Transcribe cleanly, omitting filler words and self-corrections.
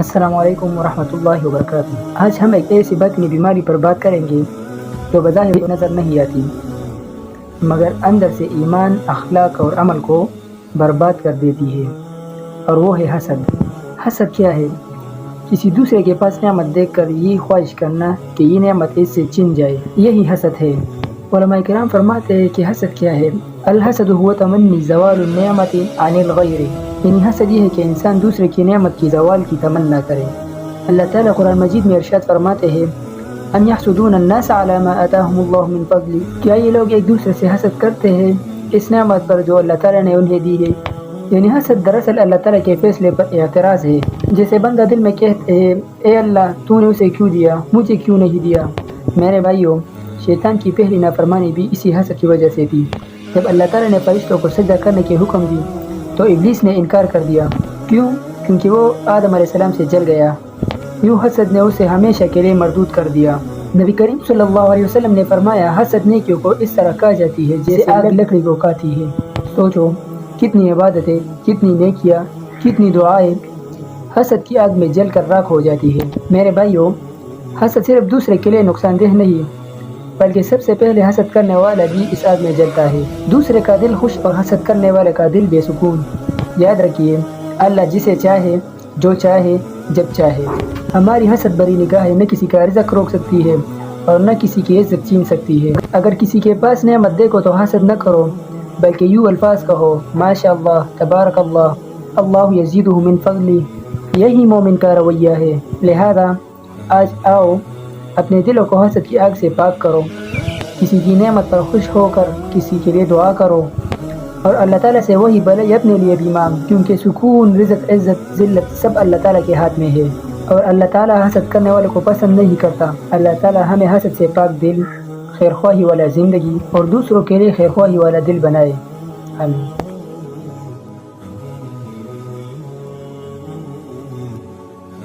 السلام علیکم ورحمۃ اللہ وبرکاتہ۔ آج ہم ایک ایسی باطنی بیماری پر بات کریں گے جو بظاہر نظر نہیں آتی مگر اندر سے ایمان، اخلاق اور عمل کو برباد کر دیتی ہے، اور وہ ہے حسد۔ حسد کیا ہے؟ کسی دوسرے کے پاس نعمت دیکھ کر یہ خواہش کرنا کہ یہ نعمت اس سے چھن جائے، یہی حسد ہے۔ علماء کرام فرماتے ہیں کہ حسد کیا ہے؟ الحسد هو تمنی زوال النعمت عن الغیر، یعنی حسد یہ ہے کہ انسان دوسرے کی نعمت کی زوال کی تمنا کرے۔ اللہ تعالیٰ قرآن مجید میں ارشاد فرماتے ہیں ام یحسدون الناس علی ما آتاهم اللہ من فضل، کیا یہ لوگ ایک دوسرے سے حسد کرتے ہیں اس نعمت پر جو اللہ تعالیٰ نے انہیں دی ہے؟ یعنی حسد دراصل اللہ تعالیٰ کے فیصلے پر اعتراض ہے۔ جیسے بندہ دل میں کہتے ہیں اے اللہ تو نے اسے کیوں دیا، مجھے کیوں نہیں دیا؟ میرے بھائیوں، شیطان کی پہلی نافرمانی بھی اسی حسد کی وجہ سے تھی۔ جب اللہ تعالیٰ نے فرشتوں کو سجدہ کرنے کے حکم دی تو ابلیس نے انکار کر دیا۔ کیوں؟ کیونکہ وہ آدم علیہ السلام سے جل گیا۔ یوں حسد نے اسے ہمیشہ کے لیے مردود کر دیا۔ نبی کریم صلی اللہ علیہ وسلم نے فرمایا حسد نیکیوں کو اس طرح کھا جاتی ہے جیسے آگ لکڑی کو کھاتی ہے۔ سوچو کتنی عبادتیں، کتنی نیکیاں، کتنی دعائیں حسد کی آگ میں جل کر راکھ ہو جاتی ہے۔ میرے بھائیوں، حسد صرف دوسرے کے لیے نقصان دہ نہیں بلکہ سب سے پہلے حسد کرنے والا بھی اس آگ میں جلتا ہے۔ دوسرے کا دل خوش اور حسد کرنے والے کا دل بے سکون۔ یاد رکھیے، اللہ جسے چاہے، جو چاہے، جب چاہے۔ ہماری حسد بری نگاہیں نہ کسی کا رزق روک سکتی ہے اور نہ کسی کی عزت چھین سکتی ہے۔ اگر کسی کے پاس نعمت دیکھو تو حسد نہ کرو بلکہ یوں الفاظ کہو ماشاء اللہ، تبارک اللہ، اللہ یزیدہ من فضلہ۔ یہی مومن کا رویہ ہے۔ لہذا آج آؤ اپنے دلوں کو حسد کی آگ سے پاک کرو، کسی کی نعمت پر خوش ہو کر کسی کے لیے دعا کرو، اور اللہ تعالیٰ سے وہی بھلائی اپنے لیے بھی مانگ، کیونکہ سکون، رزق، عزت، ذلت سب اللہ تعالیٰ کے ہاتھ میں ہے، اور اللہ تعالیٰ حسد کرنے والے کو پسند نہیں کرتا۔ اللہ تعالیٰ ہمیں حسد سے پاک دل، خیر خواہی والا زندگی اور دوسروں کے لیے خیر خواہی والا دل بنائے۔ آمین۔